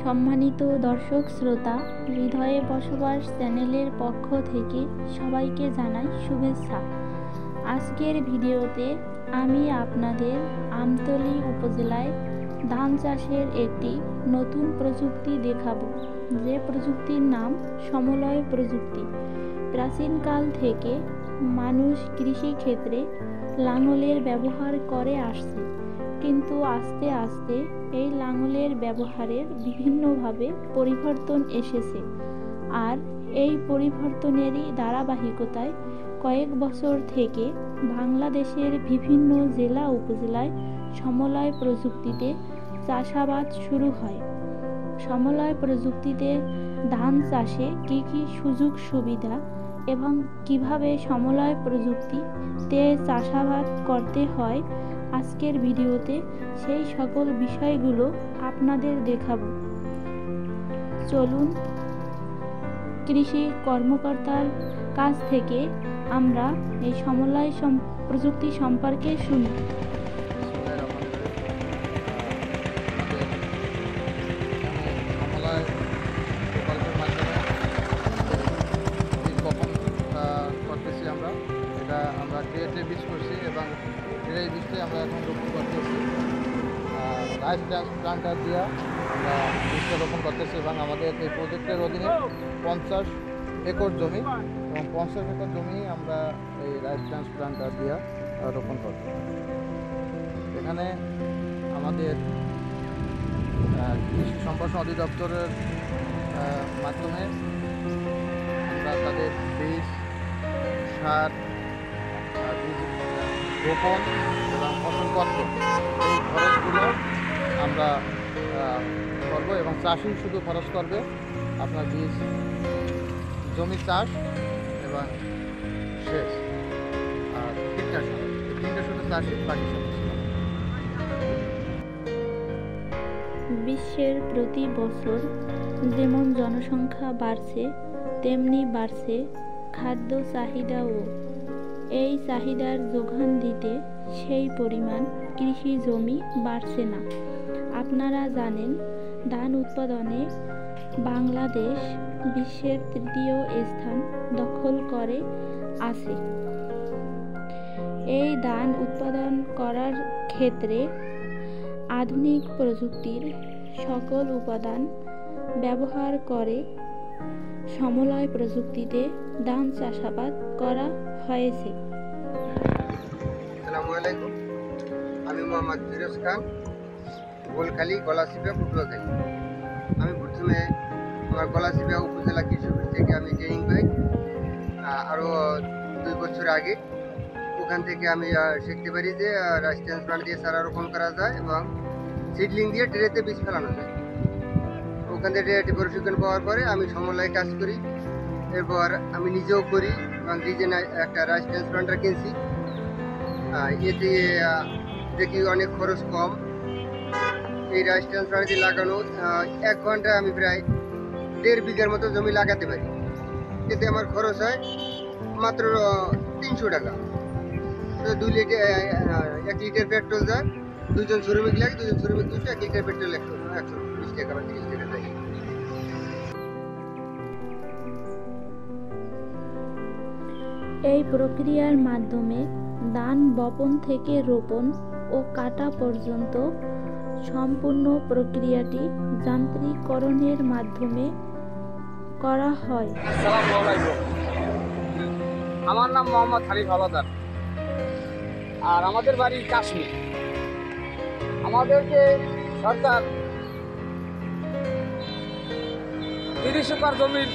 সম্মানিত দর্শক শ্রোতা, হৃদয়ে বসবাস চ্যানেলের পক্ষ থেকে সবাইকে জানাই শুভেচ্ছা। আজকের ভিডিওতে আমি আপনাদের আমতলী উপজেলায় ধান চাষের একটি নতুন প্রযুক্তি দেখাবো, যে প্রযুক্তির নাম সমলয় প্রযুক্তি। প্রাচীনকাল থেকে মানুষ কৃষি ক্ষেত্রে লাঙলের ব্যবহার করে আসছে, কিন্তু আস্তে আস্তে এই লাঙলের ব্যবহারের বিভিন্নভাবে পরিবর্তন এসেছে। আর এই পরিবর্তনেরই ধারাবাহিকতায় কয়েক বছর থেকে বাংলাদেশের বিভিন্ন জেলা উপজেলায় সমলয় প্রযুক্তিতে চাষাবাদ শুরু হয়। সমলয় প্রযুক্তিতে ধান চাষে কী কী সুযোগ সুবিধা এবং কিভাবে সমলয় প্রযুক্তিতে চাষাবাদ করতে হয়, আজকের ভিডিওতে সেই সকল বিষয়গুলো আপনাদের দেখাবো। চলুন কৃষি কর্মকর্তার কাছ থেকে আমরা এই সমলয় প্রযুক্তি সম্পর্কে শুনি। আমরা ক্রিয়েটিভ বীজ করছি এবং এই বীজটি আমরা এখন রোপণ করতেছি। রাইস ট্রান্সপ্লান্টার দিয়ে আমরা বীজটা রোপণ করতেছি এবং আমাদের এই প্রজেক্টের অধীনে 50 একর জমি এবং 50 একর জমি আমরা এই রাইস ট্রান্সপ্লান্টার দিয়ে রোপণ করব। এখানে আমাদের কৃষি সম্প্রসারণ অধিদপ্তরের মাধ্যমে আমরা তাদের বীজ, সার, রোপণ এবং ফসলপত্র এই খরচগুলো আমরা করব এবং চাষি শুধু খরচ করবে আপনার বীজ, জমি চাষ এবং সেচ আর কীটনাশক, এই তিনটা শুধু চাষি, বাকি সব। বিশ্বের প্রতি বছর যেমন জনসংখ্যা বাড়ছে, তেমনি বাড়ছে খাদ্য চাহিদাও। এই চাহিদার যোগান দিতে সেই পরিমাণ কৃষি জমি বাড়ছে না। আপনারা জানেন, ধান উৎপাদনে বাংলাদেশ বিশ্বের 3য় স্থান দখল করে আছে। এই ধান উৎপাদন করার ক্ষেত্রে আধুনিক প্রযুক্তির সকল উপাদান ব্যবহার করে সমলয় প্রযুক্তিতে ধান চাষাবাদ করা হয়েছে। আসসালামু আলাইকুম, আমি মোহাম্মদ ফিরোজ খান, গোলখালী, গলাচিপা, পটুয়াখালী। আমি প্রথমে আমার গলাচিপা উপজেলা কৃষি অফিস থেকে আমি ট্রেনিং পাই। আরও 2 বছর আগে ওখান থেকে আমি শিখতে পারি যে রাইস ট্রান্সপ্লান্ট দিয়ে চারা রোপণ করা যায় এবং সিডলিং দিয়ে ট্রেতে বীজ ফেলানো যায়। ওখান থেকে ট্রেতে প্রশিক্ষণ পাওয়ার পরে আমি সমলয়ে কাজ করি। এরপর আমি নিজেও করি এবং নিজে একটা রাইস ট্রান্সপ্লান্টার কিনছি। এতে দেখি অনেক খরচ কম। এই রাইস ট্রান্সপ্লান্টারটি লাগানো 1 ঘন্টায় আমি প্রায় 1.5 বিঘার মতো জমি লাগাতে পারি। এতে আমার খরচ হয় মাত্র 300 টাকা। 1 লিটার পেট্রোল যায়, 2 জন শ্রমিক লাগে, 2 জন শ্রমিক 1 লিটার পেট্রোল 120 টাকা বা 30 টাকা যায়। এই প্রক্রিয়ার মাধ্যমে ধান বপন থেকে রোপণ ও কাটা পর্যন্ত সম্পূর্ণ প্রক্রিয়াটি যান্ত্রিকরণের মাধ্যমে করা হয়। আসসালামু আলাইকুম, আমার নাম মোহাম্মদ হানিফ হাওলাদার, আর আমাদের বাড়ি কাশ্মীর। আমাদেরকে সরকার 30 একর জমির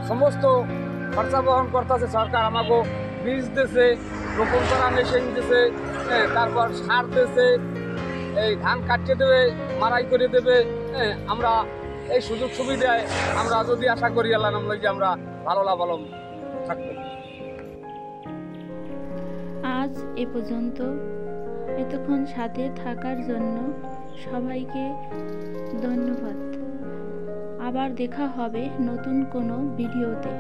সমস্ত খরচা বহন করতেছে। সরকার আমাকে বীজ দিয়েছে, রোপণ করা মেশিন দিয়েছে, তারপর সার দিয়েছে, এই ধান কাটতে দেবে, মারাই করে দেবে। আমরা এই সুযোগ সুবিধায় আমরা যদি আশা করি আল্লাহ নাম যে আমরা ভালো লাভবান থাকবো। আজ এ পর্যন্ত। এতক্ষণ সাথে থাকার জন্য সবাইকে ধন্যবাদ। আবার দেখা হবে নতুন কোনো ভিডিওতে।